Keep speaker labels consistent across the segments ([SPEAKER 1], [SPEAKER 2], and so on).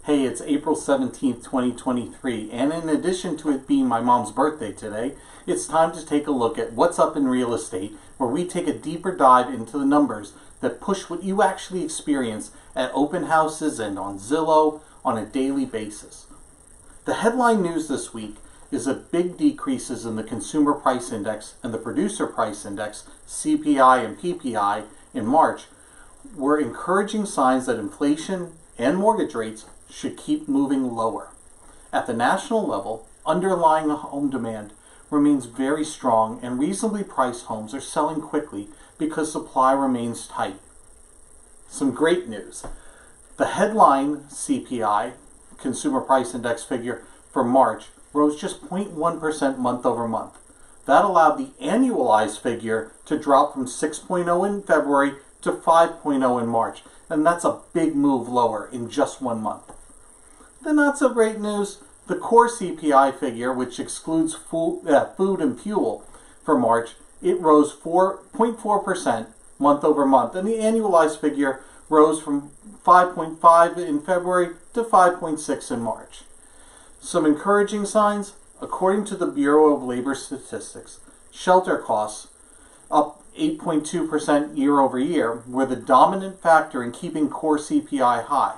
[SPEAKER 1] Hey, it's April 17th, 2023, and in addition to it being my mom's birthday today, it's time to take a look at what's up in real estate, where we take a deeper dive into the numbers that push what you actually experience at open houses and on Zillow on a daily basis. The headline news this week is that big decreases in the Consumer Price Index and the Producer Price Index, CPI and PPI, in March were encouraging signs that inflation and mortgage rates should keep moving lower. At the national level, underlying home demand remains very strong and reasonably priced homes are selling quickly because supply remains tight. Some great news. The headline CPI, Consumer Price Index figure for March, rose just 0.1% month over month. That allowed the annualized figure to drop from 6.0 in February to 5.0 in March, and that's a big move lower in just 1 month. The not so great news, the core CPI figure, which excludes food and fuel for March, it rose 4.4% month over month, and the annualized figure rose from 5.5 in February to 5.6 in March. Some encouraging signs, according to the Bureau of Labor Statistics, shelter costs, up 8.2% year over year, were the dominant factor in keeping core CPI high.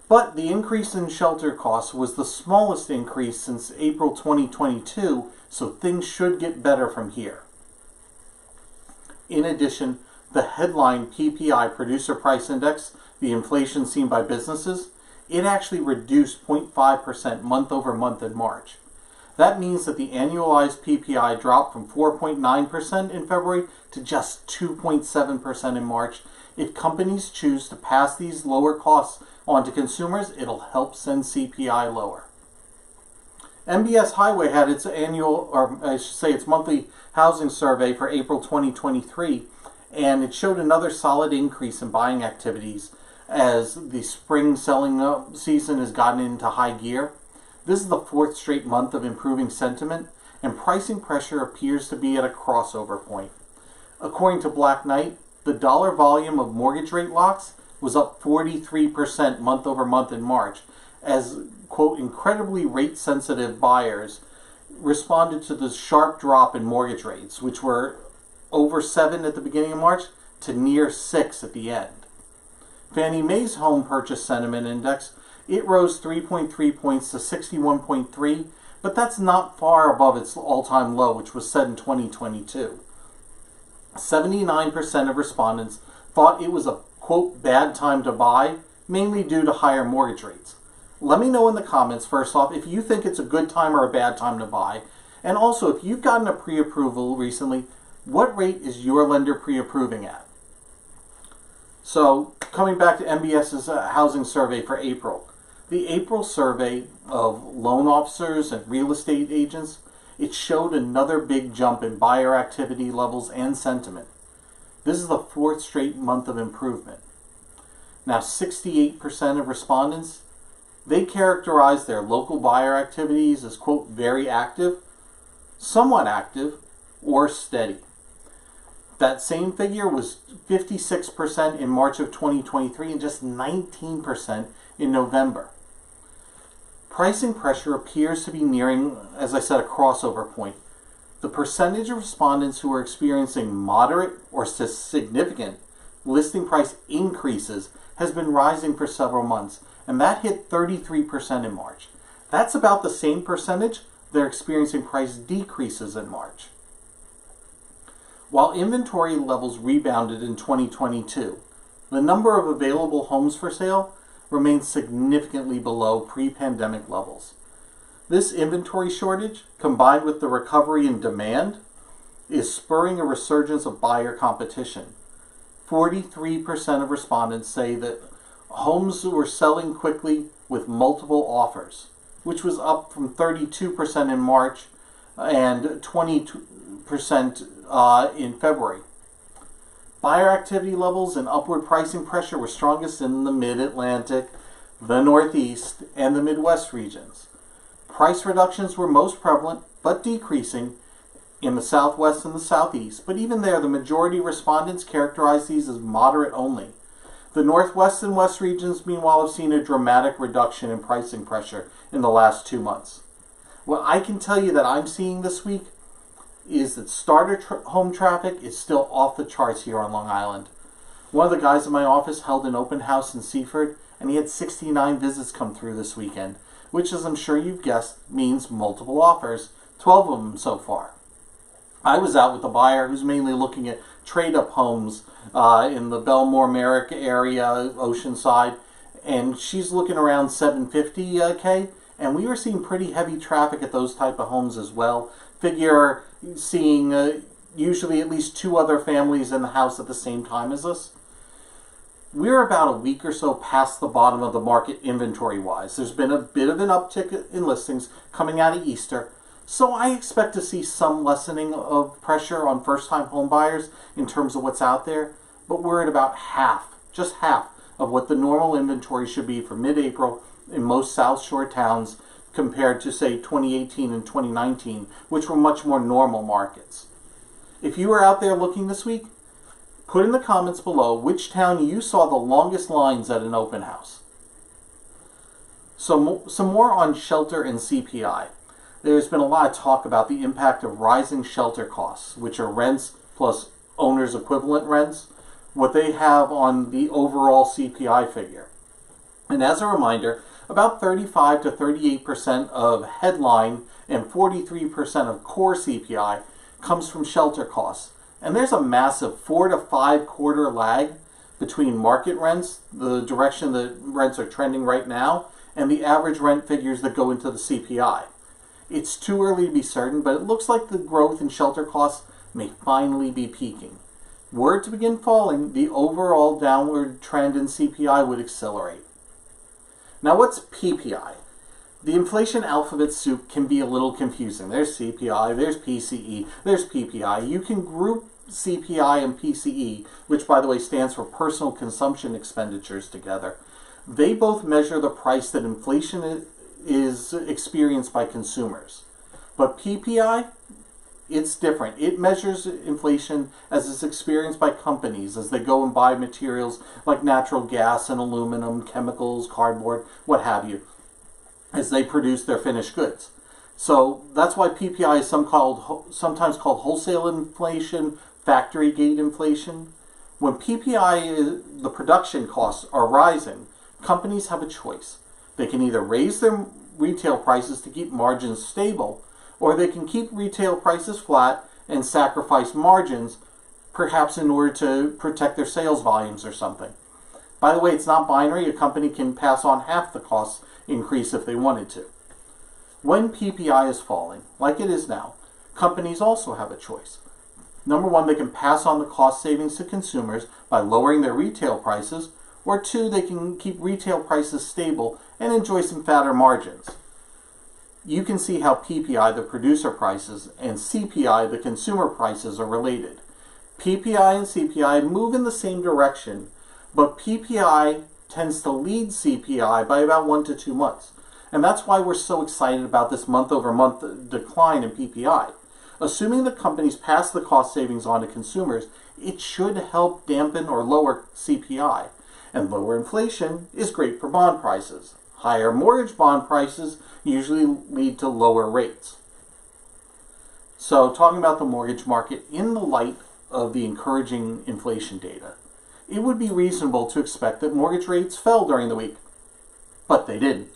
[SPEAKER 1] But the increase in shelter costs was the smallest increase since April 2022, so things should get better from here. In addition, the headline PPI, Producer Price Index, the inflation seen by businesses, it actually reduced 0.5% month over month in March. That means that the annualized PPI dropped from 4.9% in February to just 2.7% in March. If companies choose to pass these lower costs on to consumers, it'll help send CPI lower. MBS Highway had its its monthly housing survey for April 2023, and it showed another solid increase in buying activities as the spring selling season has gotten into high gear. This is the fourth straight month of improving sentiment, and pricing pressure appears to be at a crossover point. According to Black Knight, the dollar volume of mortgage rate locks was up 43% month over month in March, as, quote, incredibly rate-sensitive buyers responded to the sharp drop in mortgage rates, which were over 7 at the beginning of March to near 6 at the end. Fannie Mae's Home Purchase Sentiment Index, it rose 3.3 points to 61.3, but that's not far above its all-time low, which was set in 2022. 79% of respondents thought it was a, quote, bad time to buy, mainly due to higher mortgage rates. Let me know in the comments, first off, if you think it's a good time or a bad time to buy. And also, if you've gotten a pre-approval recently, what rate is your lender pre-approving at? So, coming back to MBS's housing survey for April. The April survey of loan officers and real estate agents, it showed another big jump in buyer activity levels and sentiment. This is the fourth straight month of improvement. Now, 68% of respondents, they characterize their local buyer activities as, quote, very active, somewhat active, or steady. That same figure was 56% in March of 2023 and just 19% in November. Pricing pressure appears to be nearing, as I said, a crossover point. The percentage of respondents who are experiencing moderate or significant listing price increases has been rising for several months, and that hit 33% in March. That's about the same percentage they're experiencing price decreases in March. While inventory levels rebounded in 2022, the number of available homes for sale remains significantly below pre-pandemic levels. This inventory shortage, combined with the recovery in demand, is spurring a resurgence of buyer competition. 43% of respondents say that homes were selling quickly with multiple offers, which was up from 32% in March and 20% in February. Buyer activity levels and upward pricing pressure were strongest in the Mid-Atlantic, the Northeast, and the Midwest regions. Price reductions were most prevalent, but decreasing, in the Southwest and the Southeast. But even there, the majority of respondents characterized these as moderate only. The Northwest and West regions, meanwhile, have seen a dramatic reduction in pricing pressure in the last 2 months. What I can tell you that I'm seeing this week is that home traffic is still off the charts here on Long Island. One of the guys in my office held an open house in Seaford, and he had 69 visits come through this weekend, which, as I'm sure you've guessed, means multiple offers, 12 of them so far. I was out with a buyer who's mainly looking at trade-up homes in the Belmore Merrick area, Oceanside, and she's looking around 750K, and we were seeing pretty heavy traffic at those type of homes as well. Figure seeing usually at least 2 other families in the house at the same time as us. We're about a week or so past the bottom of the market inventory-wise. There's been a bit of an uptick in listings coming out of Easter, so I expect to see some lessening of pressure on first-time home buyers in terms of what's out there, but we're at about just half of what the normal inventory should be for mid-April in most South Shore towns compared to, say, 2018 and 2019, which were much more normal markets. If you were out there looking this week, put in the comments below which town you saw the longest lines at an open house. So some more on shelter and CPI. There's been a lot of talk about the impact of rising shelter costs, which are rents plus owner's equivalent rents, what they have on the overall CPI figure. And as a reminder, about 35 to 38% of headline and 43% of core CPI comes from shelter costs. And there's a massive 4 to 5 quarter lag between market rents, the direction that rents are trending right now, and the average rent figures that go into the CPI. It's too early to be certain, but it looks like the growth in shelter costs may finally be peaking. Were it to begin falling, the overall downward trend in CPI would accelerate. Now, what's PPI? The inflation alphabet soup can be a little confusing. There's CPI, there's PCE, there's PPI. You can group CPI and PCE, which, by the way, stands for personal consumption expenditures, together. They both measure the price that inflation is experienced by consumers. But PPI, it's different. It measures inflation as it's experienced by companies as they go and buy materials like natural gas and aluminum, chemicals, cardboard, what have you, as they produce their finished goods. So that's why PPI is sometimes called wholesale inflation, factory gate inflation. When PPI, the production costs, are rising, companies have a choice. They can either raise their retail prices to keep margins stable, or they can keep retail prices flat and sacrifice margins, perhaps in order to protect their sales volumes or something. By the way, it's not binary. A company can pass on half the cost increase if they wanted to. When PPI is falling, like it is now, companies also have a choice. Number one, they can pass on the cost savings to consumers by lowering their retail prices, or 2, they can keep retail prices stable and enjoy some fatter margins. You can see how PPI, the producer prices, and CPI, the consumer prices, are related. PPI and CPI move in the same direction, but PPI tends to lead CPI by about 1 to 2 months. And that's why we're so excited about this month-over-month decline in PPI. Assuming that companies pass the cost savings on to consumers, it should help dampen or lower CPI. And lower inflation is great for bond prices. Higher mortgage bond prices usually lead to lower rates. So, talking about the mortgage market in the light of the encouraging inflation data, it would be reasonable to expect that mortgage rates fell during the week, but they didn't.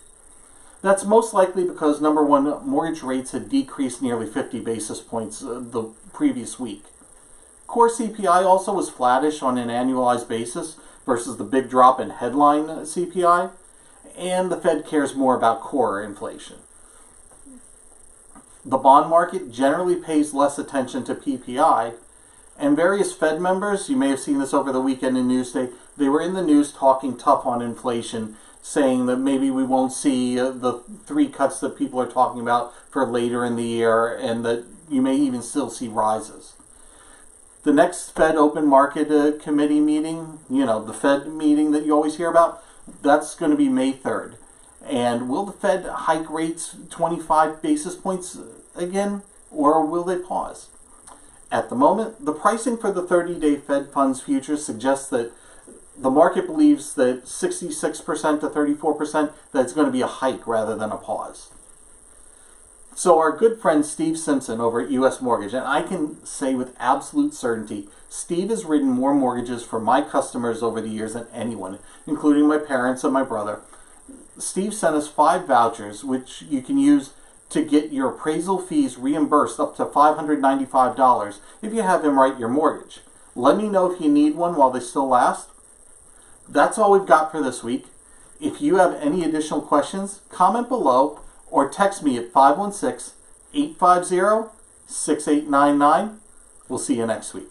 [SPEAKER 1] That's most likely because, number one, mortgage rates had decreased nearly 50 basis points the previous week. Core CPI also was flattish on an annualized basis versus the big drop in headline CPI, and the Fed cares more about core inflation. The bond market generally pays less attention to PPI, and various Fed members, you may have seen this over the weekend in Newsday, they were in the news talking tough on inflation, saying that maybe we won't see the 3 cuts that people are talking about for later in the year, and that you may even still see rises. The next Fed Open Market Committee meeting, the Fed meeting that you always hear about, that's going to be May 3rd. And will the Fed hike rates 25 basis points again, or will they pause? At the moment, the pricing for the 30-day Fed funds futures suggests that The market believes that 66% to 34% that it's going to be a hike rather than a pause. So our good friend Steve Simpson over at US Mortgage, and I can say with absolute certainty, Steve has written more mortgages for my customers over the years than anyone, including my parents and my brother. Steve sent us 5 vouchers, which you can use to get your appraisal fees reimbursed up to $595 if you have him write your mortgage. Let me know if you need one while they still last. That's all we've got for this week. If you have any additional questions, comment below or text me at 516-850-6899. We'll see you next week.